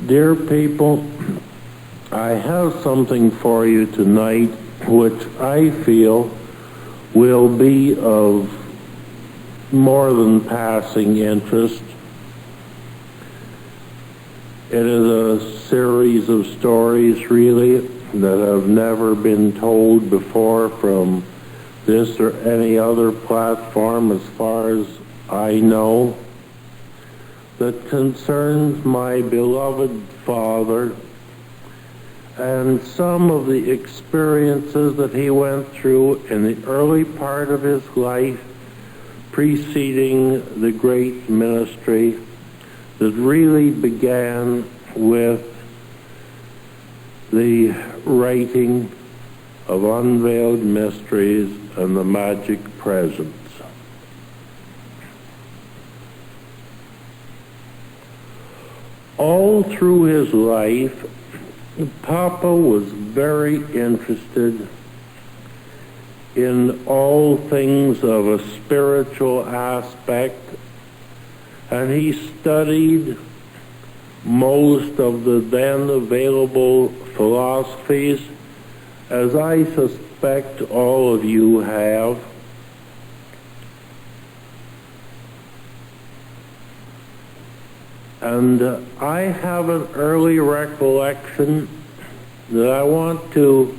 Dear people, I have something for you tonight which I feel will be of more than passing interest. It is a series of stories, really, that have never been told before from this or any other platform, as far as I know, that concerns my beloved father and some of the experiences that he went through in the early part of his life preceding the great ministry that really began with the writing of Unveiled Mysteries and the Magic Presence. All through his life, Papa was very interested in all things of a spiritual aspect, and he studied most of the then available philosophies, as I suspect all of you have. And I have an early recollection that I want to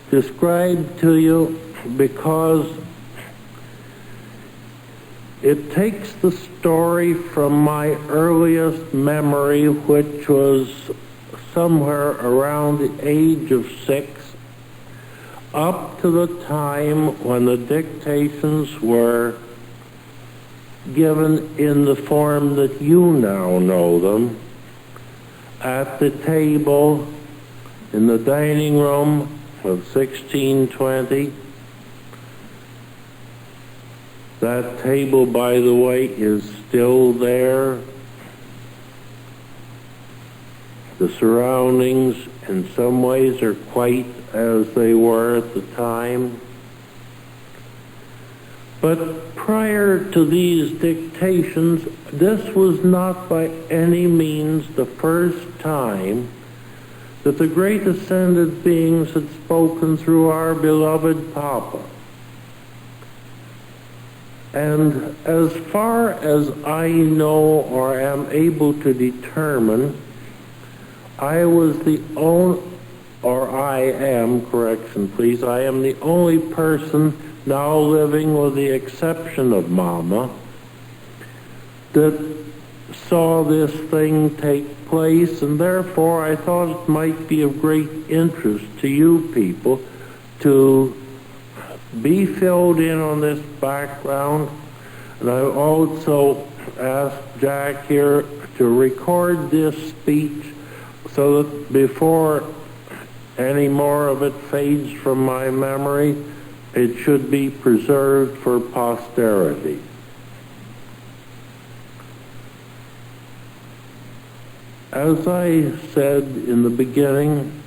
describe to you because it takes the story from my earliest memory, which was somewhere around the age of 6, up to the time when the dictations were given in the form that you now know them, at the table in the dining room of 1620. That table, by the way, is still there. The surroundings in some ways are quite as they were at the time. But prior to these dictations, this was not by any means the first time that the great ascended beings had spoken through our beloved Papa. And as far as I know or am able to determine, I was the only, or I am, correction please, I am the only person now living, with the exception of Mama, that saw this thing take place, and therefore I thought it might be of great interest to you people to be filled in on this background. And I also asked Jack here to record this speech so that before any more of it fades from my memory, it should be preserved for posterity. As I said in the beginning,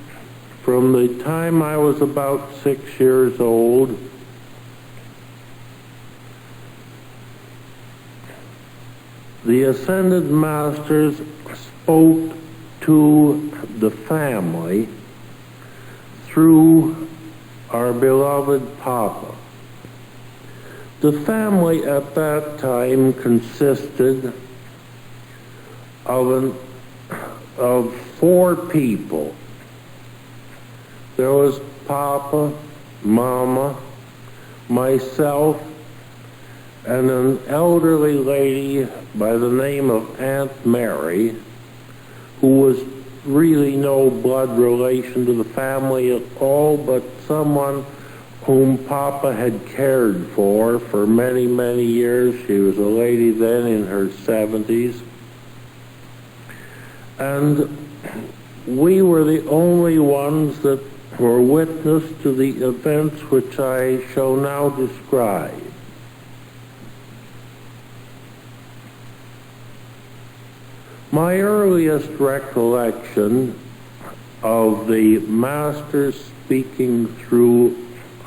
from the time I was about 6 years old, the Ascended Masters spoke to the family through our beloved Papa. The family at that time consisted of 4 people. There was Papa, Mama, myself, and an elderly lady by the name of Aunt Mary, who was really no blood relation to the family at all, but someone whom Papa had cared for many, many years. She was a lady then in her 70s. And we were the only ones that were witness to the events which I shall now describe. My earliest recollection of the Masters speaking through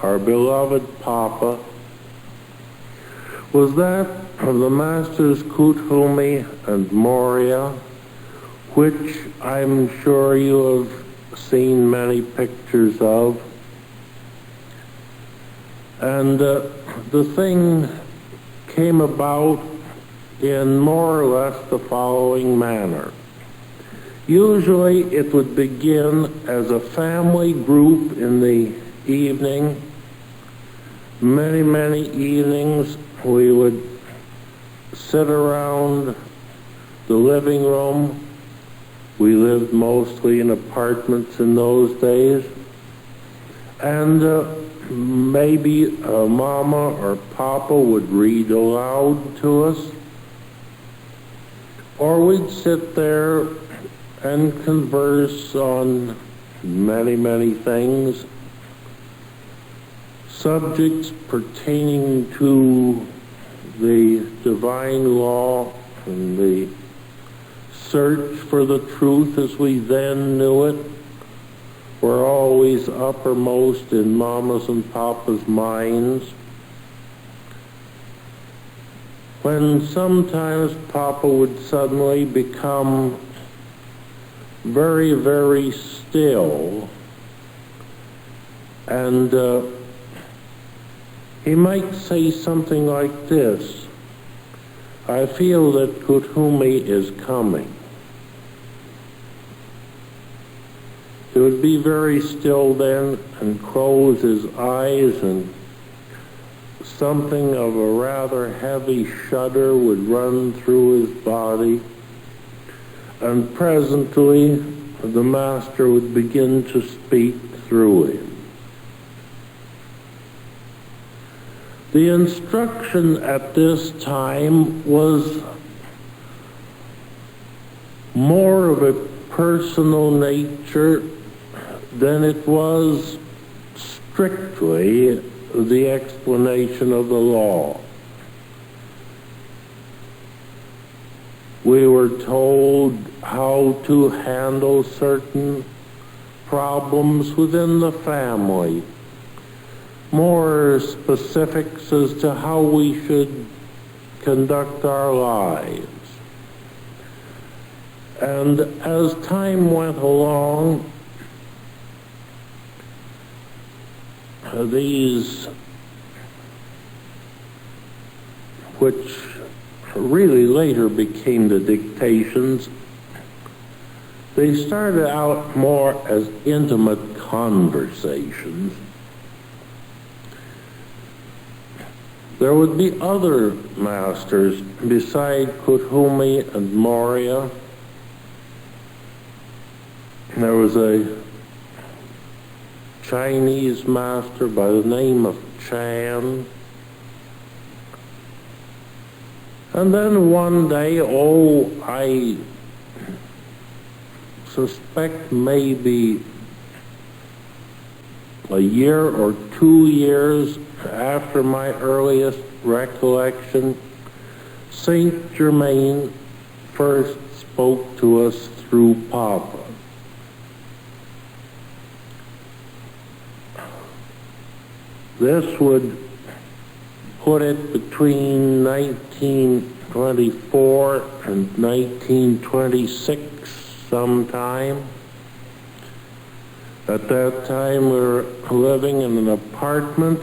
our beloved Papa was that of the Masters Kuthumi and Moria, which I'm sure you have seen many pictures of. And the thing came about in more or less the following manner. Usually it would begin as a family group in the evening. Many, many evenings we would sit around the living room. We lived mostly in apartments in those days. And maybe Mama or Papa would read aloud to us. Or we'd sit there and converse on many, many things, subjects pertaining to the divine law and the search for the truth as we then knew it were always uppermost in Mama's and Papa's minds. When sometimes Papa would suddenly become very, very still, and he might say something like this: "I feel that Kuthumi is coming." He would be very still then and close his eyes, and something of a rather heavy shudder would run through his body. And presently, the Master would begin to speak through him. The instruction at this time was more of a personal nature than it was strictly the explanation of the law. We were told how to handle certain problems within the family, more specifics as to how we should conduct our lives. And as time went along, these, which really later became the dictations, they started out more as intimate conversations. There would be other masters beside Kuthumi and Moria. There was a Chinese master by the name of Chan. And then one day, I suspect maybe a year or 2 years after my earliest recollection, Saint Germain first spoke to us through Papa. This would put it between 1924 and 1926 sometime. At that time, we were living in an apartment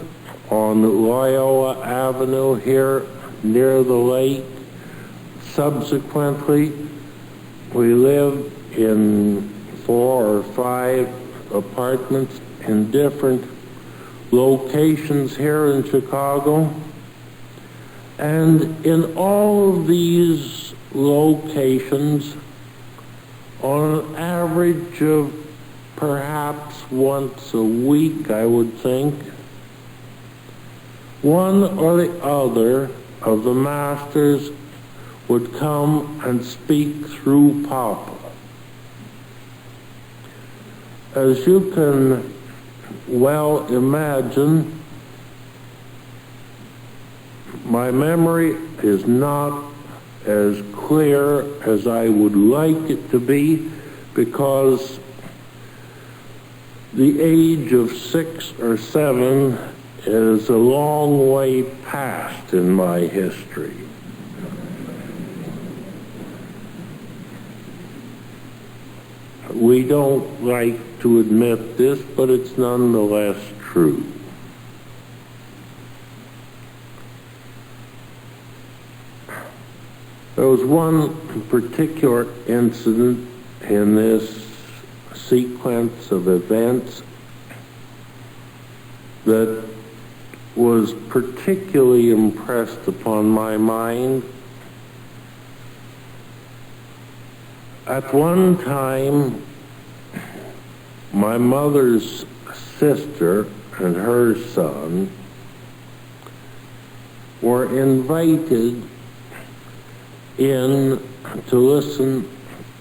on Loyola Avenue here near the lake. Subsequently, we lived in 4 or 5 apartments in different locations here in Chicago. And in all of these locations, on an average of perhaps once a week, I would think, one or the other of the masters would come and speak through Papa. As you can well imagine, my memory is not as clear as I would like it to be, because the age of 6 or 7 is a long way past in my history. We don't like to admit this, but it's nonetheless true. There was one particular incident in this sequence of events that was particularly impressed upon my mind. At one time, my mother's sister and her son were invited in to listen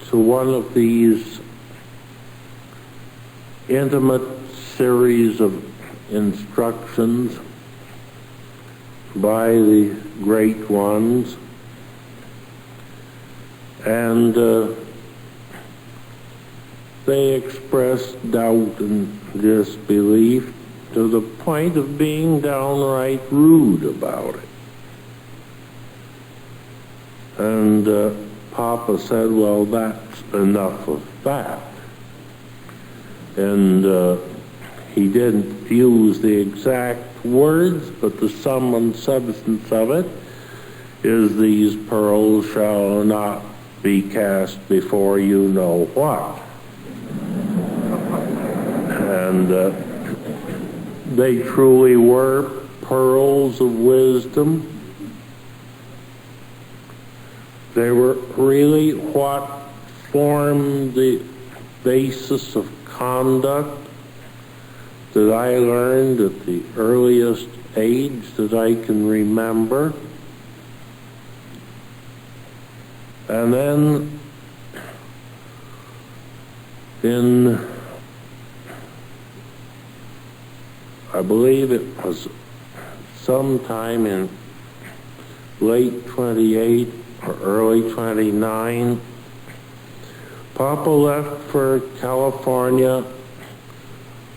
to one of these intimate series of instructions by the great ones, and they expressed doubt and disbelief to the point of being downright rude about it. And Papa said, well, that's enough of that. And he didn't use the exact words, but the sum and substance of it is, these pearls shall not be cast before you know what. And they truly were pearls of wisdom. They were really what formed the basis of conduct that I learned at the earliest age that I can remember. And then in, I believe it was sometime in late 28 or early 29, Papa left for California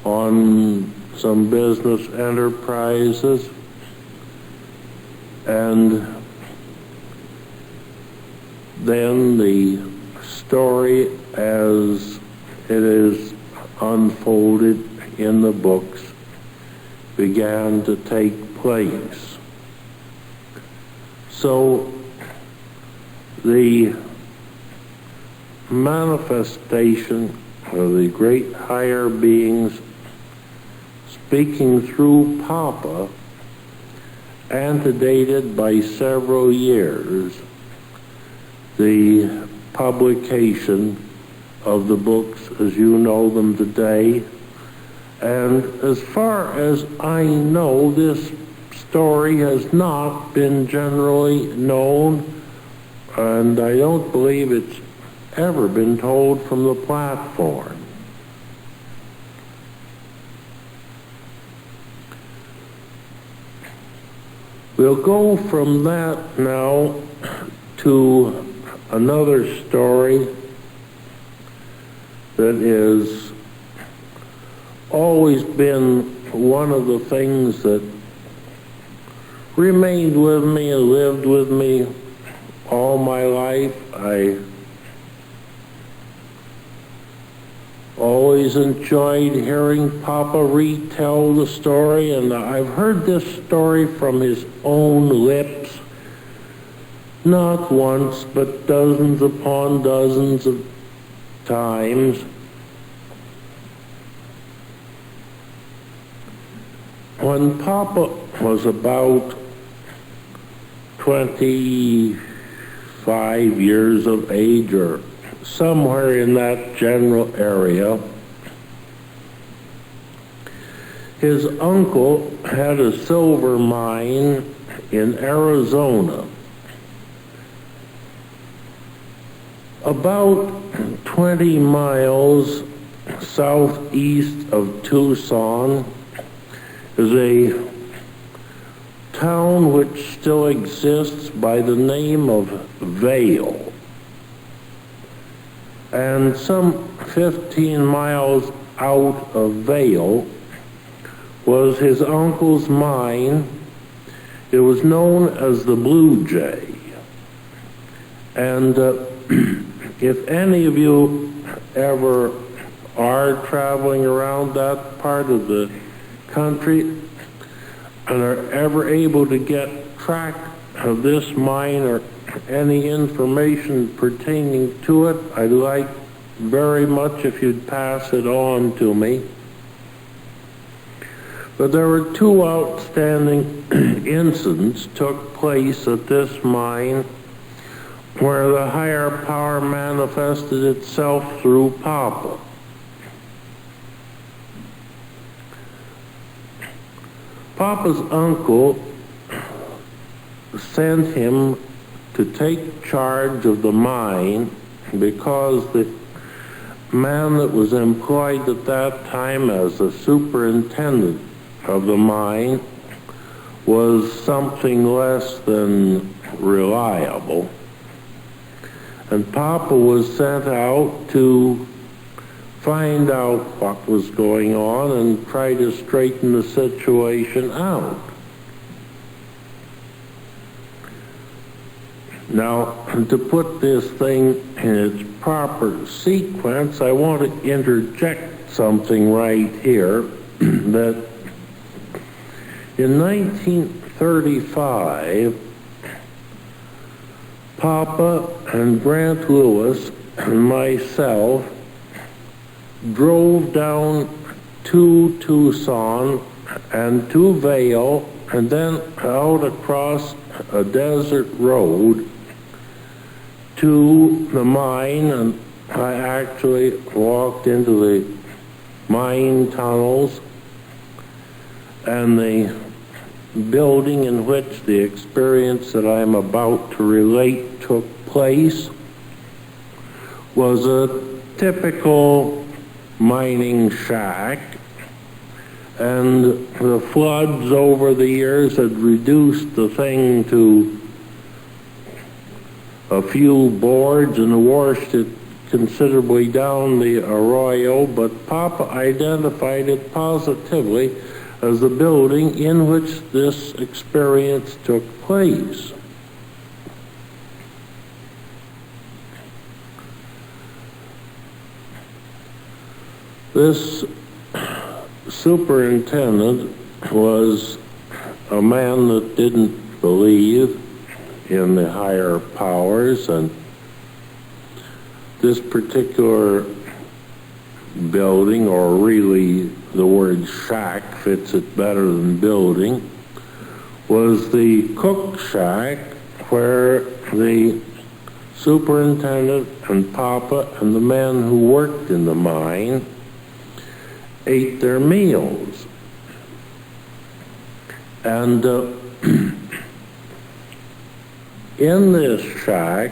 on some business enterprises, and then the story as it is unfolded in the books began to take place. So the manifestation of the great higher beings speaking through Papa antedated by several years the publication of the books as you know them today. And as far as I know, this story has not been generally known, and I don't believe it's ever been told from the platform. We'll go from that now to another story that has always been one of the things that remained with me and lived with me all my life. I always enjoyed hearing Papa retell the story, and I've heard this story from his own lips not once, but dozens upon dozens of times. When Papa was about 25 years of age, or somewhere in that general area, his uncle had a silver mine in Arizona, about 20 miles southeast of Tucson. Is a town which still exists by the name of Vail. And some 15 miles out of Vail was his uncle's mine. It was known as the Blue Jay. And if any of you ever are traveling around that part of the country and are ever able to get track of this mine or any information pertaining to it, I'd like very much if you'd pass it on to me. But there were two outstanding incidents took place at this mine where the higher power manifested itself through Papa. Papa's uncle sent him to take charge of the mine because the man that was employed at that time as the superintendent of the mine was something less than reliable. And Papa was sent out to find out what was going on and try to straighten the situation out. Now, to put this thing in its proper sequence, I want to interject something right here that in 1935, Papa and Grant Lewis and myself drove down to Tucson and to Vail and then out across a desert road to the mine, and I actually walked into the mine tunnels, and the building in which the experience that I'm about to relate took place was a typical mining shack, and the floods over the years had reduced the thing to a few boards and washed it considerably down the arroyo, but Papa identified it positively as the building in which this experience took place. This superintendent was a man that didn't believe in the higher powers, and this particular building, or really the word shack fits it better than building, was the cook shack where the superintendent and Papa and the men who worked in the mine ate their meals. And in this shack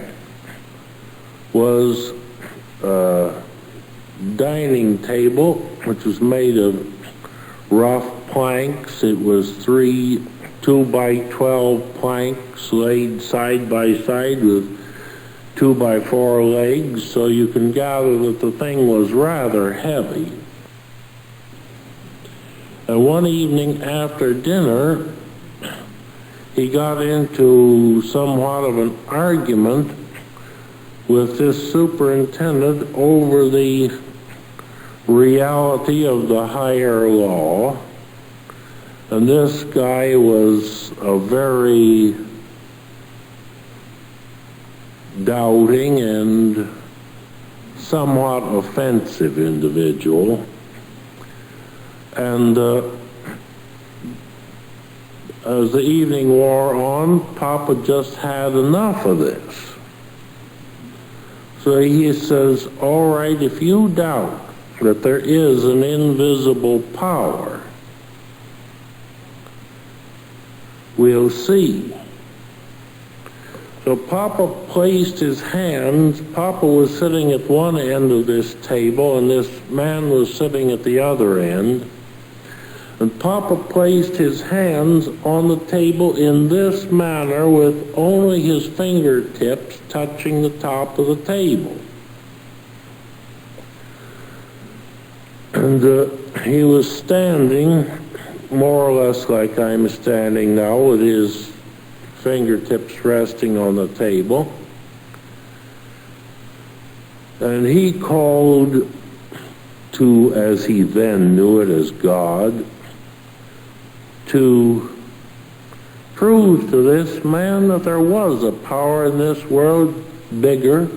was a dining table which was made of rough planks. It was 3 2x12 planks laid side by side with 2x4 legs, so you can gather that the thing was rather heavy. And one evening after dinner, he got into somewhat of an argument with this superintendent over the reality of the higher law. And this guy was a very doubting and somewhat offensive individual. And as the evening wore on, Papa just had enough of this. So he says, all right, if you doubt that there is an invisible power, we'll see. So Papa placed his hands, Papa was sitting at one end of this table and this man was sitting at the other end. And Papa placed his hands on the table in this manner with only his fingertips touching the top of the table. And he was standing more or less like I'm standing now, with his fingertips resting on the table. And he called to, as he then knew it as God, to prove to this man that there was a power in this world bigger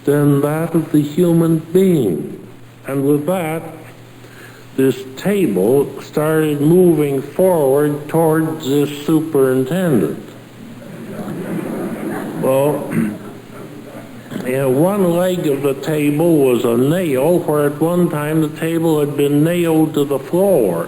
than that of the human being. And with that, this table started moving forward towards this superintendent. Well, one leg of the table was a nail, where at one time the table had been nailed to the floor.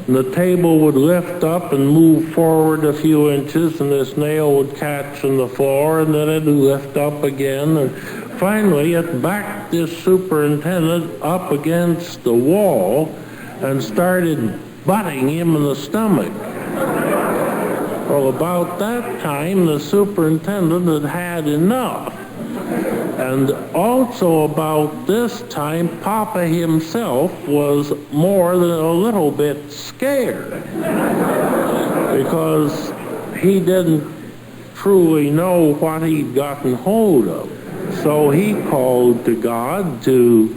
And the table would lift up and move forward a few inches, and this nail would catch in the floor, and then it would lift up again. And finally, it backed this superintendent up against the wall and started butting him in the stomach. Well, about that time, the superintendent had had enough. And also about this time, Papa himself was more than a little bit scared, because he didn't truly know what he'd gotten hold of. So he called to God to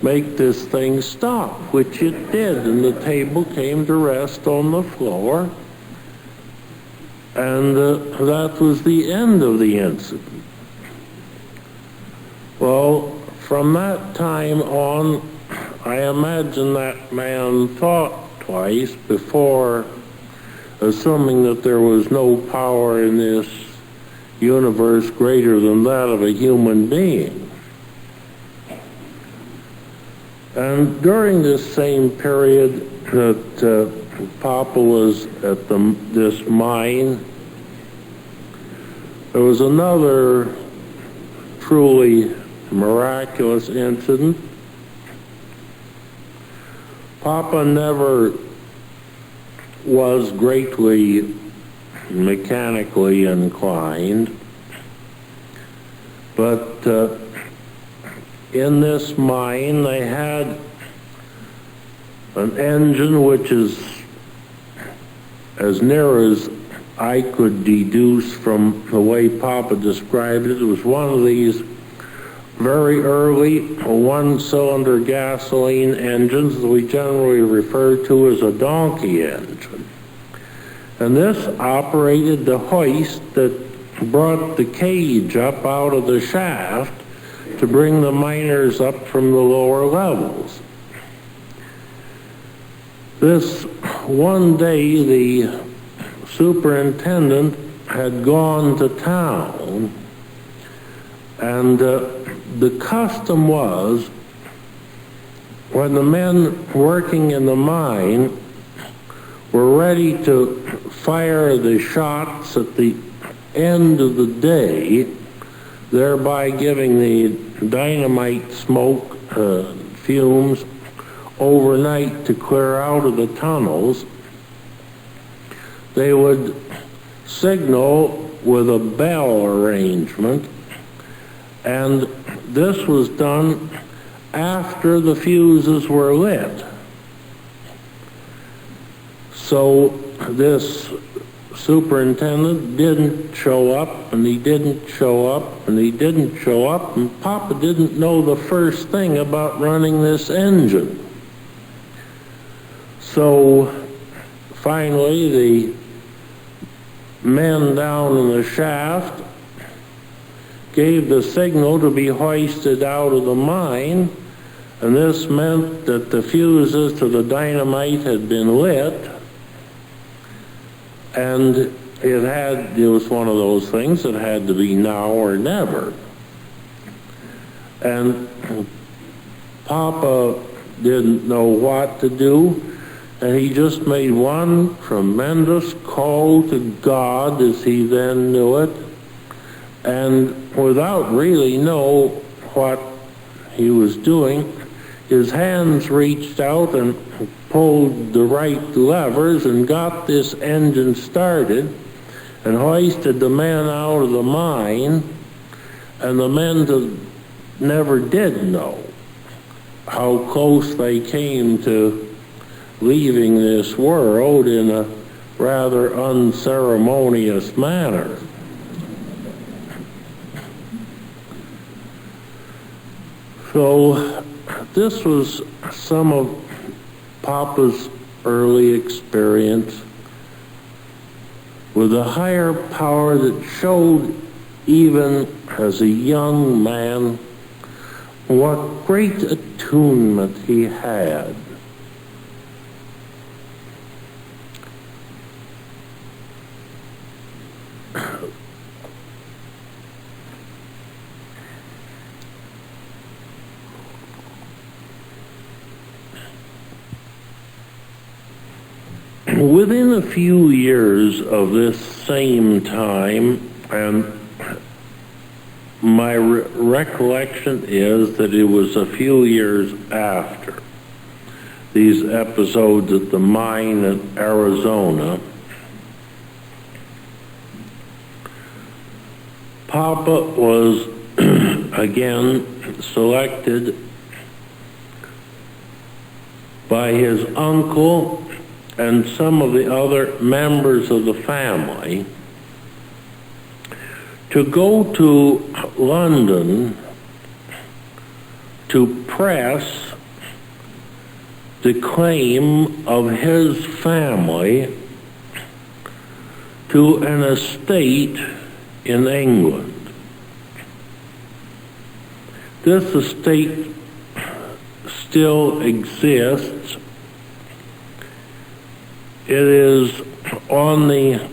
make this thing stop, which it did, and the table came to rest on the floor, and that was the end of the incident. Well, from that time on, I imagine that man thought twice before assuming that there was no power in this universe greater than that of a human being. And during this same period that Papa was at this mine, there was another truly miraculous incident. Papa never was greatly mechanically inclined, but in this mine they had an engine which is, as near as I could deduce from the way Papa described it, it was one of these very early one-cylinder gasoline engines that we generally refer to as a donkey engine. And this operated the hoist that brought the cage up out of the shaft to bring the miners up from the lower levels. This one day, the superintendent had gone to town, and the custom was, when the men working in the mine were ready to fire the shots at the end of the day, thereby giving the dynamite smoke fumes overnight to clear out of the tunnels, they would signal with a bell arrangement, and this was done after the fuses were lit. So this superintendent didn't show up, and he didn't show up, and he didn't show up, and Papa didn't know the first thing about running this engine. So finally the men down in the shaft gave the signal to be hoisted out of the mine, and this meant that the fuses to the dynamite had been lit, and it was one of those things that had to be now or never. And Papa didn't know what to do, and he just made one tremendous call to God, as he then knew it, and without really know what he was doing, his hands reached out and pulled the right levers and got this engine started and hoisted the men out of the mine, and the men never did know how close they came to leaving this world in a rather unceremonious manner. So this was some of Papa's early experience with a higher power that showed even as a young man what great attunement he had. Within a few years of this same time, and my recollection is that it was a few years after these episodes at the mine in Arizona, Papa was again selected by his uncle and some of the other members of the family to go to London to press the claim of his family to an estate in England. This estate still exists. It is on the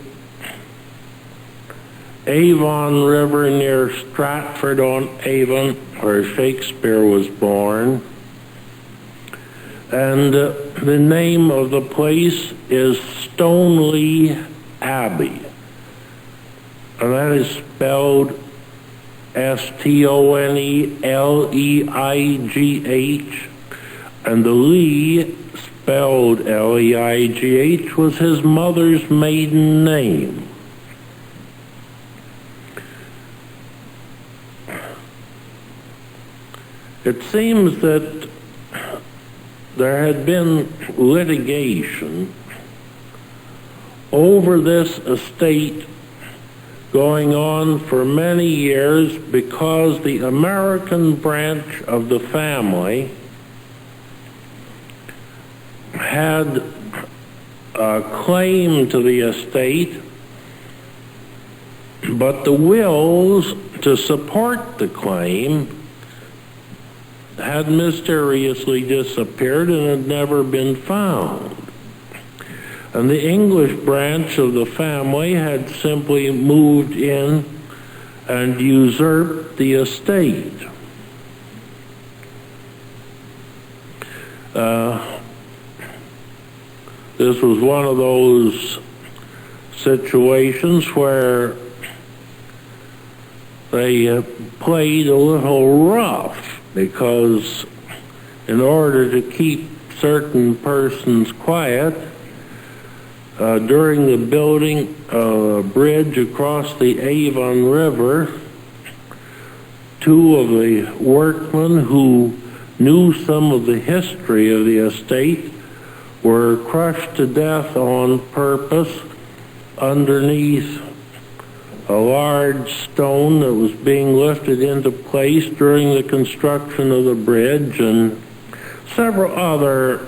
Avon River near Stratford-on-Avon, where Shakespeare was born. And the name of the place is Stoneleigh Abbey. And that is spelled Stoneleigh, and the Lee, spelled Leigh, was his mother's maiden name. It seems that there had been litigation over this estate going on for many years because the American branch of the family had a claim to the estate, but the wills to support the claim had mysteriously disappeared and had never been found. And the English branch of the family had simply moved in and usurped the estate. This was one of those situations where they played a little rough, because in order to keep certain persons quiet, during the building of a bridge across the Avon River, two of the workmen who knew some of the history of the estate were crushed to death on purpose underneath a large stone that was being lifted into place during the construction of the bridge, and several other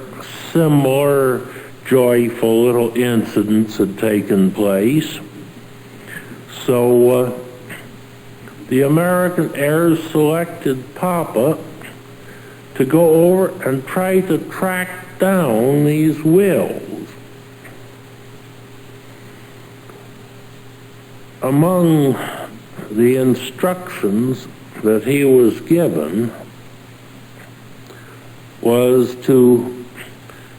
similar joyful little incidents had taken place. So the American heirs selected Papa to go over and try to track down these wills. Among the instructions that he was given was to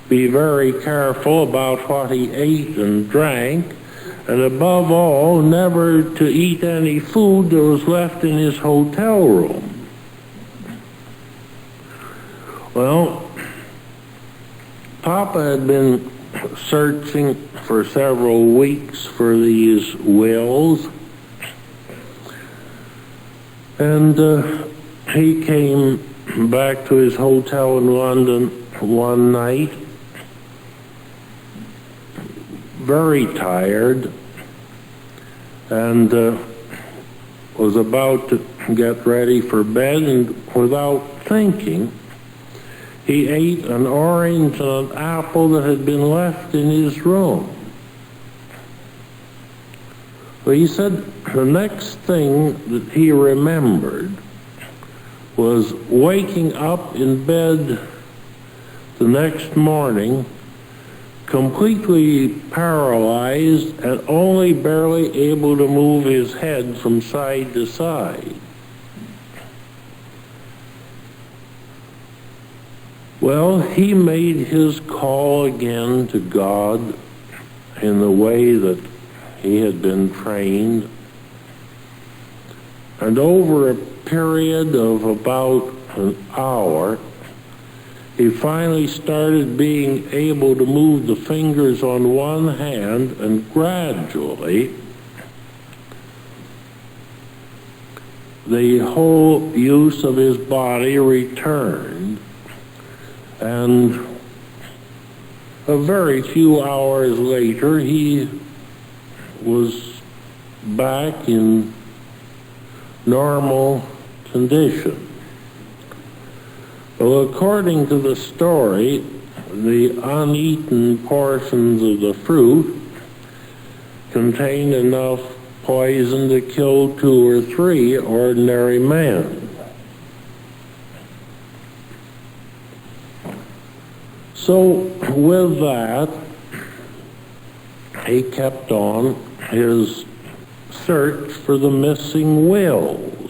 be very careful about what he ate and drank, and above all, never to eat any food that was left in his hotel room. Well, Papa had been searching for several weeks for these wills, and he came back to his hotel in London one night, very tired, and was about to get ready for bed, and without thinking, he ate an orange and an apple that had been left in his room. But he said the next thing that he remembered was waking up in bed the next morning, completely paralyzed and only barely able to move his head from side to side. Well, he made his call again to God in the way that he had been trained. And over a period of about an hour, he finally started being able to move the fingers on one hand, and gradually the whole use of his body returned. And a very few hours later, he was back in normal condition. Well, according to the story, the uneaten portions of the fruit contained enough poison to kill 2 or 3 ordinary men. So with that, he kept on his search for the missing wills.